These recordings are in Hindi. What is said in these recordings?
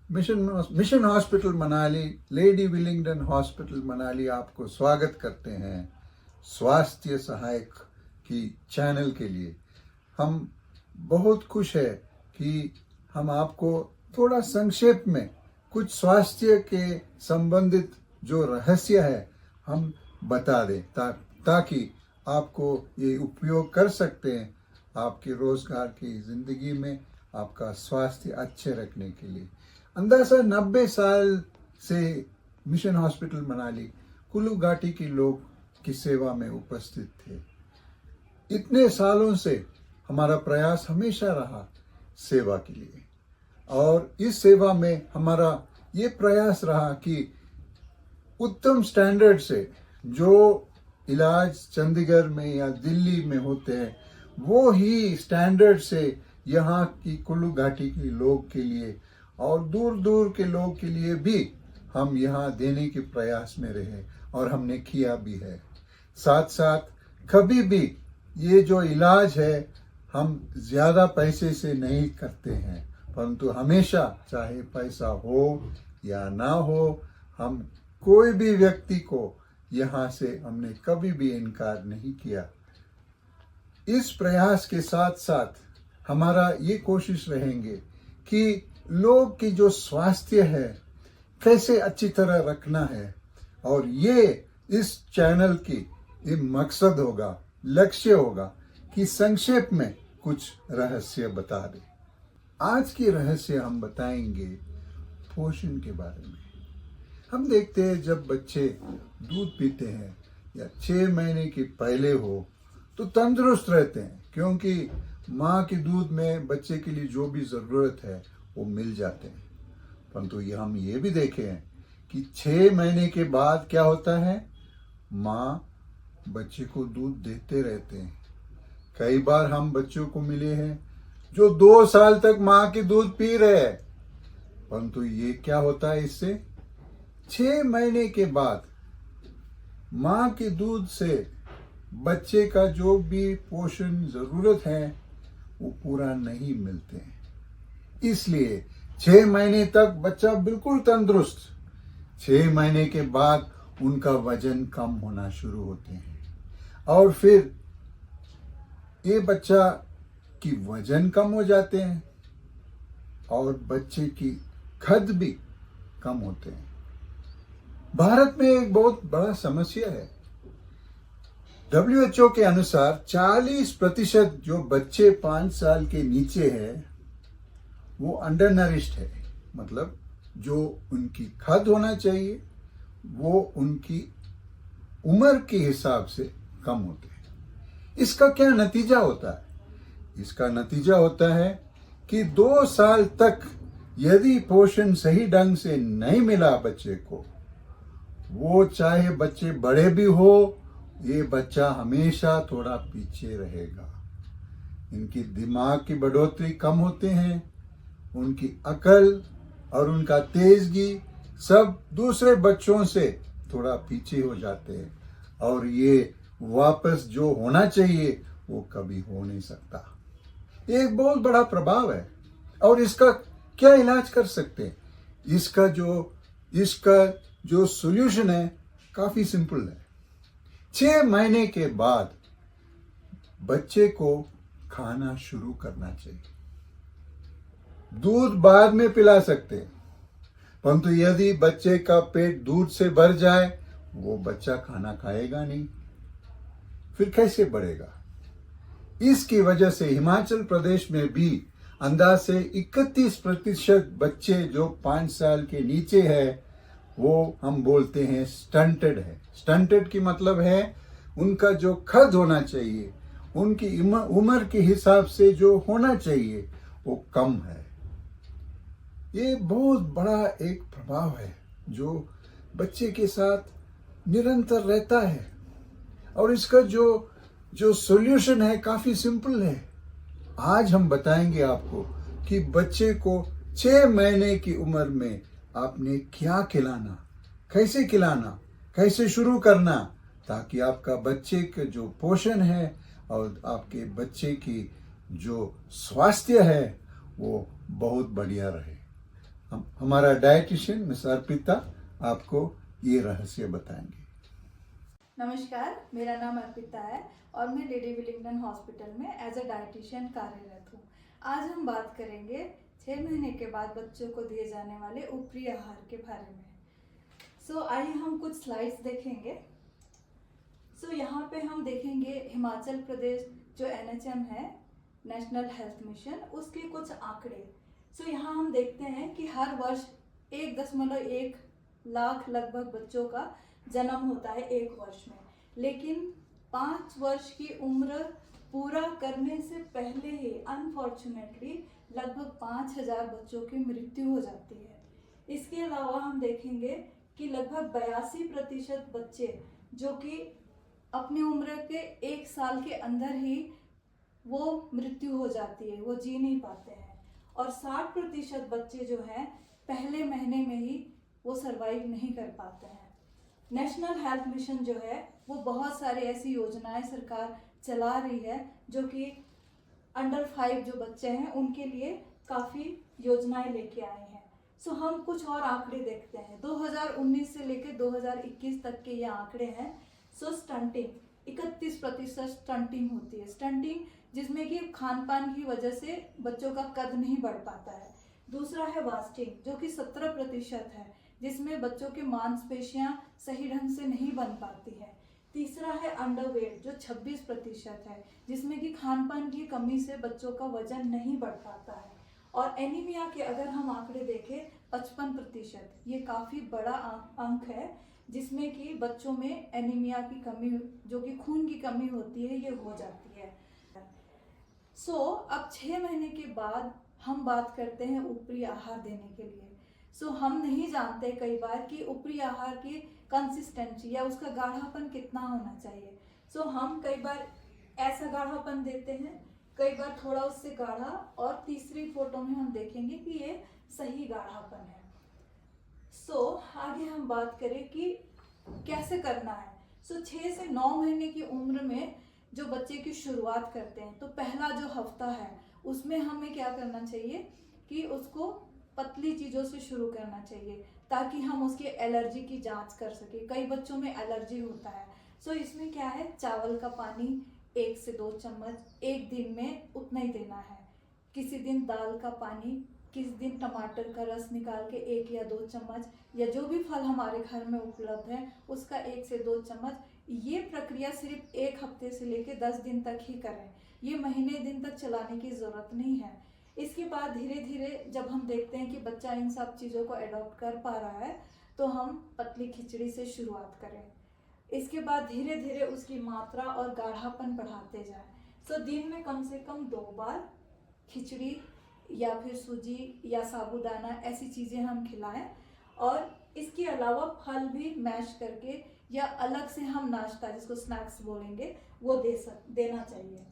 Mission hospital Manali, lady Willingdon hospital Manali आपको स्वागत करते हैं स्वास्थ्य सहायक की चैनल के लिए। हम बहुत खुश है कि हम आपको थोड़ा संक्षेप में कुछ स्वास्थ्य के संबंधित जो रहस्य है हम बता दें ताकि आपको ये उपयोग कर सकते हैं आपके रोजगार की जिंदगी में, आपका स्वास्थ्य अच्छे रखने के लिए। अंदाजा 90 साल से मिशन हॉस्पिटल मनाली कुल्लू घाटी के लोग की सेवा में उपस्थित थे। इतने सालों से हमारा प्रयास हमेशा रहा सेवा के लिए, और इस सेवा में हमारा ये प्रयास रहा कि उत्तम स्टैंडर्ड से जो इलाज चंडीगढ़ में या दिल्ली में होते हैं वो ही स्टैंडर्ड से यहाँ की कुल्लू घाटी के लोग के लिए और दूर दूर के लोग के लिए भी हम यहाँ देने के प्रयास में रहे, और हमने किया भी है। साथ साथ कभी भी ये जो इलाज है हम ज़्यादा पैसे से नहीं करते हैं, परंतु हमेशा चाहे पैसा हो या ना हो, हम कोई भी व्यक्ति को यहाँ से हमने कभी भी इनकार नहीं किया। इस प्रयास के साथ साथ हमारा ये कोशिश रहेंगे कि लोग की जो स्वास्थ्य है कैसे अच्छी तरह रखना है, और ये इस चैनल की ये मकसद होगा, लक्ष्य होगा कि संक्षेप में कुछ रहस्य बता दें। आज की रहस्य हम बताएंगे पोषण के बारे में। हम देखते हैं जब बच्चे दूध पीते हैं या 6 महीने के पहले हो तो तंदुरुस्त रहते हैं, क्योंकि माँ के दूध में बच्चे के लिए जो भी ज़रूरत है वो मिल जाते हैं। परंतु हम ये भी देखे हैं कि 6 महीने के बाद क्या होता है, माँ बच्चे को दूध देते रहते हैं। कई बार हम बच्चों को मिले हैं जो 2 साल तक माँ के दूध पी रहे हैं, परंतु ये क्या होता है, इससे 6 महीने के बाद माँ के दूध से बच्चे का जो भी पोषण जरूरत है वो पूरा नहीं मिलते हैं। इसलिए 6 महीने तक बच्चा बिल्कुल तंदुरुस्त, 6 महीने के बाद उनका वजन कम होना शुरू होते हैं, और फिर ये बच्चा की वजन कम हो जाते हैं और बच्चे की कद भी कम होते हैं। भारत में एक बहुत बड़ा समस्या है। WHO के अनुसार 40% जो बच्चे 5 साल के नीचे हैं वो अंडर नरिश्ड है, मतलब जो उनकी कद होना चाहिए वो उनकी उम्र के हिसाब से कम होते हैं। इसका क्या नतीजा होता है? इसका नतीजा होता है कि 2 साल तक यदि पोषण सही ढंग से नहीं मिला बच्चे को, वो चाहे बच्चे बड़े भी हो, ये बच्चा हमेशा थोड़ा पीछे रहेगा। इनकी दिमाग की बढ़ोतरी कम होते हैं, उनकी अकल और उनका तेजगी सब दूसरे बच्चों से थोड़ा पीछे हो जाते हैं, और ये वापस जो होना चाहिए वो कभी हो नहीं सकता। ये एक बहुत बड़ा प्रभाव है, और इसका क्या इलाज कर सकते हैं? इसका जो सॉल्यूशन है काफी सिंपल है। 6 महीने के बाद बच्चे को खाना शुरू करना चाहिए। दूध बाद में पिला सकते हैं, परंतु यदि बच्चे का पेट दूध से भर जाए वो बच्चा खाना खाएगा नहीं, फिर कैसे बढ़ेगा? इसकी वजह से हिमाचल प्रदेश में भी अंदाज से 31% बच्चे जो 5 साल के नीचे है वो हम बोलते हैं स्टंटेड है। स्टंटेड की मतलब है उनका जो कद होना चाहिए, उनकी उम्र के हिसाब से जो होना चाहिए वो कम है। ये बहुत बड़ा एक प्रभाव है जो बच्चे के साथ निरंतर रहता है, और इसका जो सॉल्यूशन है काफी सिंपल है। आज हम बताएंगे आपको कि बच्चे को 6 महीने की उम्र में आपने क्या खिलाना, कैसे शुरू करना, ताकि आपका बच्चे का जो पोषण है और आपके बच्चे की जो स्वास्थ्य है वो बहुत बढ़िया रहे। हमारा डाइटिशियन मिस अर्पिता आपको ये रहस्य बताएंगे। नमस्कार, मेरा नाम अर्पिता है और मैं लेडी विलिंगडन हॉस्पिटल में एज अ डाइटिशियन कार्यरत हूँ। आज हम बात करेंगे 6 महीने के बाद बच्चों को दिए जाने वाले ऊपरी आहार के बारे में। आइए हम कुछ स्लाइड्स देखेंगे। यहाँ पे हम देखेंगे हिमाचल प्रदेश जो NHM है, नेशनल हेल्थ मिशन, उसके कुछ आंकड़े। यहाँ हम देखते हैं कि हर वर्ष 1.1 लाख लगभग बच्चों का जन्म होता है एक वर्ष में, लेकिन 5 वर्ष की उम्र पूरा करने से पहले ही अनफॉर्चुनेटली लगभग 5000 बच्चों की मृत्यु हो जाती है। इसके अलावा हम देखेंगे कि लगभग 82% बच्चे जो कि अपनी उम्र के 1 साल के अंदर ही वो मृत्यु हो जाती है, वो जी नहीं पाते हैं, और 60% बच्चे जो हैं पहले महीने में ही वो सरवाइव नहीं कर पाते हैं। नेशनल हेल्थ मिशन जो है वो बहुत सारी ऐसी योजनाएं सरकार चला रही है जो कि अंडर 5 जो बच्चे हैं उनके लिए काफ़ी योजनाएं लेके आए हैं। हम कुछ और आंकड़े देखते हैं। 2019 से लेकर 2021 तक के ये आंकड़े हैं। स्टंटिंग 31% स्टंटिंग होती है। स्टंटिंग जिसमें कि खान पान की वजह से बच्चों का कद नहीं बढ़ पाता है। दूसरा है वास्टिंग जो कि 17% है, जिसमें बच्चों की मांसपेशियां सही ढंग से नहीं बन पाती है। तीसरा है अंडरवेट जो 26% है, जिसमें कि खान पान की कमी से बच्चों का वजन नहीं बढ़ पाता है। और एनीमिया के अगर हम आंकड़े देखें 55%, ये काफ़ी बड़ा अंक है, जिसमें कि बच्चों में एनीमिया की कमी जो कि खून की कमी होती है ये हो जाती है। अब 6 महीने के बाद हम बात करते हैं ऊपरी आहार देने के लिए। हम नहीं जानते कई बार कि ऊपरी आहार की कंसिस्टेंसी या उसका गाढ़ापन कितना होना चाहिए। हम कई बार ऐसा गाढ़ापन देते हैं, कई बार थोड़ा उससे गाढ़ा, और तीसरी फोटो में हम देखेंगे कि ये सही गाढ़ापन है। आगे हम बात करें कि कैसे करना है। 6 से 9 महीने की उम्र में जो बच्चे की शुरुआत करते हैं, तो पहला जो हफ्ता है उसमें हमें क्या करना चाहिए कि उसको पतली चीज़ों से शुरू करना चाहिए ताकि हम उसकी एलर्जी की जांच कर सके। कई बच्चों में एलर्जी होता है। इसमें क्या है, चावल का पानी 1 से 2 चम्मच एक दिन में उतना ही देना है। किसी दिन दाल का पानी, किसी दिन टमाटर का रस निकाल के 1 या 2 चम्मच, या जो भी फल हमारे घर में उपलब्ध है उसका 1 से 2 चम्मच। ये प्रक्रिया सिर्फ 1 हफ्ते से लेकर 10 दिन तक ही करें, ये महीने दिन तक चलाने की ज़रूरत नहीं है। इसके बाद धीरे धीरे जब हम देखते हैं कि बच्चा इन सब चीज़ों को अडॉप्ट कर पा रहा है तो हम पतली खिचड़ी से शुरुआत करें। इसके बाद धीरे धीरे उसकी मात्रा और गाढ़ापन बढ़ाते जाएं। दिन में कम से कम 2 बार खिचड़ी या फिर सूजी या साबूदाना ऐसी चीज़ें हम खिलाएं, और इसके अलावा फल भी मैश करके या अलग से हम नाश्ता जिसको स्नैक्स बोलेंगे वो देना चाहिए।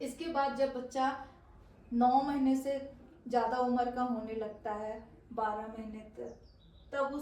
इसके बाद जब बच्चा 9 महीने से ज़्यादा उम्र का होने लगता है, 12 महीने तक, तब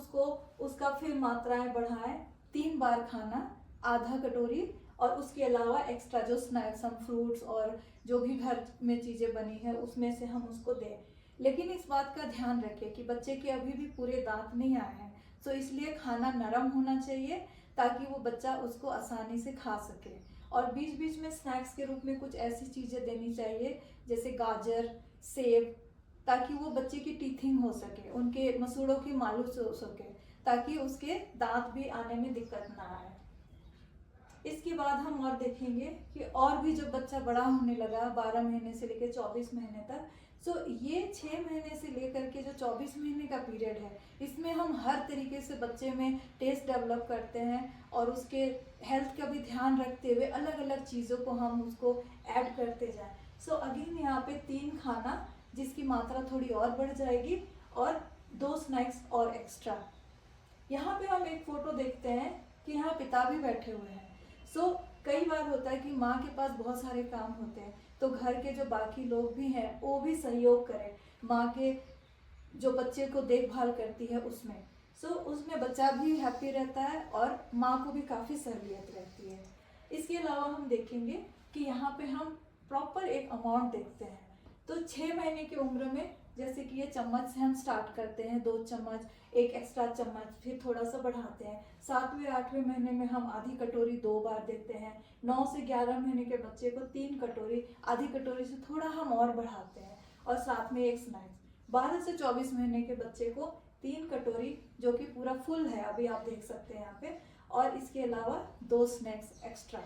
उसका फिर मात्राएं बढ़ाएं। 3 बार खाना, आधा कटोरी, और उसके अलावा एक्स्ट्रा जो स्नैक्स हम फ्रूट्स और जो भी घर में चीज़ें बनी है उसमें से हम उसको दें। लेकिन इस बात का ध्यान रखें कि बच्चे के अभी भी पूरे दांत नहीं आए हैं, इसलिए खाना नरम होना चाहिए ताकि वो बच्चा उसको आसानी से खा सके। और बीच बीच में स्नैक्स के रूप में कुछ ऐसी चीज़ें देनी चाहिए जैसे गाजर, सेब, ताकि वो बच्चे की टीथिंग हो सके, उनके मसूड़ों की मालिश हो सके, ताकि उसके दांत भी आने में दिक्कत ना आए। इसके बाद हम और देखेंगे कि और भी जब बच्चा बड़ा होने लगा 12 महीने से लेकर 24 महीने तक, ये 6 महीने से लेकर के जो 24 महीने का पीरियड है, इसमें हम हर तरीके से बच्चे में टेस्ट डेवलप करते हैं और उसके हेल्थ का भी ध्यान रखते हुए अलग अलग चीज़ों को हम उसको ऐड करते जाएं। अगेन यहाँ पे 3 खाना जिसकी मात्रा थोड़ी और बढ़ जाएगी, और 2 स्नैक्स और एक्स्ट्रा। यहाँ पे हम एक फ़ोटो देखते हैं कि यहाँ पिता भी बैठे हुए हैं। कई बार होता है कि माँ के पास बहुत सारे काम होते हैं, तो घर के जो बाकी लोग भी हैं वो भी सहयोग करें माँ के जो बच्चे को देखभाल करती है उसमें। उसमें बच्चा भी हैप्पी रहता है और माँ को भी काफ़ी सहूलियत रहती है। इसके अलावा हम देखेंगे कि यहाँ पे हम प्रॉपर एक अमाउंट देखते हैं। 6 महीने की उम्र में जैसे कि ये चम्मच से हम स्टार्ट करते हैं, 2 चम्मच, एक एक्स्ट्रा चम्मच, फिर थोड़ा सा बढ़ाते हैं। 7वें 8वें महीने में हम आधी कटोरी 2 बार देते हैं। 9 से 11 महीने के बच्चे को 3 कटोरी, आधी कटोरी से थोड़ा हम और बढ़ाते हैं, और साथ में एक स्नैक्स। 12 से 24 महीने के बच्चे को 3 कटोरी, जो कि पूरा फुल है, अभी आप देख सकते हैं यहाँ पे, और इसके अलावा 2 स्नैक्स एक्स्ट्रा।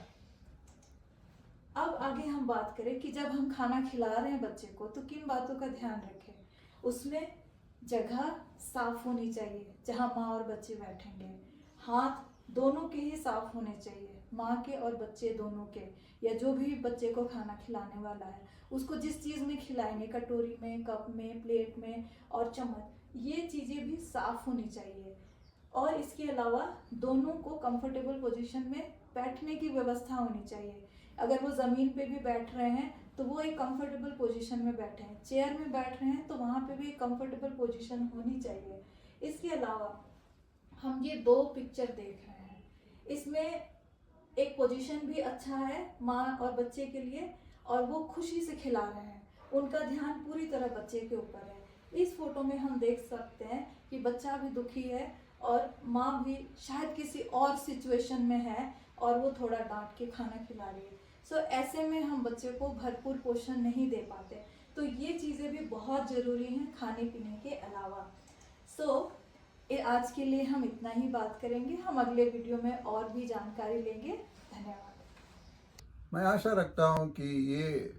अब आगे हम बात करें कि जब हम खाना खिला रहे हैं बच्चे को तो किन बातों का ध्यान रखें। उसमें जगह साफ होनी चाहिए जहां माँ और बच्चे बैठेंगे। हाथ दोनों के ही साफ होने चाहिए, माँ के और बच्चे दोनों के, या जो भी बच्चे को खाना खिलाने वाला है उसको जिस चीज़ में खिलाएंगे, कटोरी में, कप में, प्लेट में और चम्मच, ये चीज़ें भी साफ होनी चाहिए। और इसके अलावा दोनों को कंफर्टेबल पोजीशन में बैठने की व्यवस्था होनी चाहिए। अगर वो ज़मीन पे भी बैठ रहे हैं तो वो एक कंफर्टेबल पोजीशन में बैठे हैं, चेयर में बैठ रहे हैं तो वहाँ पे भी एक कंफर्टेबल पोजीशन होनी चाहिए। इसके अलावा हम ये 2 पिक्चर देख रहे हैं, इसमें एक पोजीशन भी अच्छा है माँ और बच्चे के लिए, और वो खुशी से खिला रहे हैं, उनका ध्यान पूरी तरह बच्चे के ऊपर है। इस फोटो में हम देख सकते हैं कि बच्चा भी दुखी है और माँ भी शायद किसी और सिचुएशन में है और वो थोड़ा डांट के खाना खिला रही है। सो ऐसे में हम बच्चे को भरपूर पोषण नहीं दे पाते, तो ये चीज़ें भी बहुत ज़रूरी हैं खाने पीने के अलावा। आज के लिए हम इतना ही बात करेंगे, हम अगले वीडियो में और भी जानकारी लेंगे। धन्यवाद। मैं आशा रखता हूं कि ये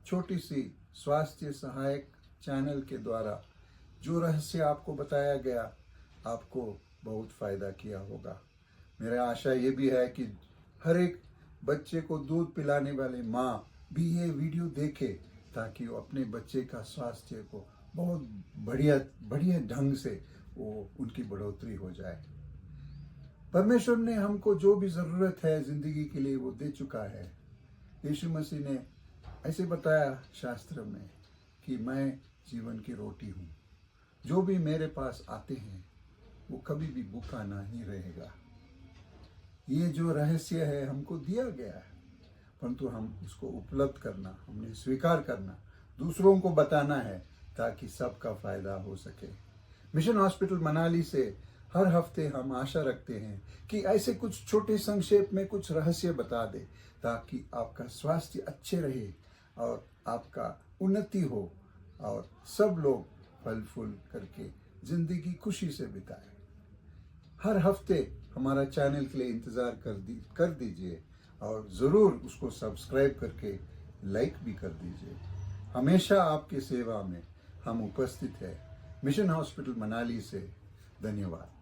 छोटी सी स्वास्थ्य सहायक चैनल के द्वारा जो रहस्य आपको बताया गया आपको बहुत फ़ायदा किया होगा। मेरा आशा ये भी है कि हर एक बच्चे को दूध पिलाने वाली माँ भी ये वीडियो देखे, ताकि वो अपने बच्चे का स्वास्थ्य को बहुत बढ़िया ढंग से वो उनकी बढ़ोतरी हो जाए। परमेश्वर ने हमको जो भी ज़रूरत है ज़िंदगी के लिए वो दे चुका है। यीशु मसीह ने ऐसे बताया शास्त्र में कि मैं जीवन की रोटी हूँ, जो भी मेरे पास आते हैं वो कभी भी भूखा नहीं रहेगा। ये जो रहस्य है हमको दिया गया है, परंतु हम इसको उपलब्ध करना, हमने स्वीकार करना, दूसरों को बताना है ताकि सबका फायदा हो सके। मिशन हॉस्पिटल मनाली से हर हफ्ते हम आशा रखते हैं कि ऐसे कुछ छोटे संक्षेप में कुछ रहस्य बता दे, ताकि आपका स्वास्थ्य अच्छे रहे और आपका उन्नति हो और सब लोग फल फूल करके जिंदगी खुशी से बिताए। हर हफ्ते हमारा चैनल के लिए इंतज़ार कर दीजिए और ज़रूर उसको सब्सक्राइब करके लाइक भी कर दीजिए। हमेशा आपकी सेवा में हम उपस्थित हैं। मिशन हॉस्पिटल मनाली से धन्यवाद।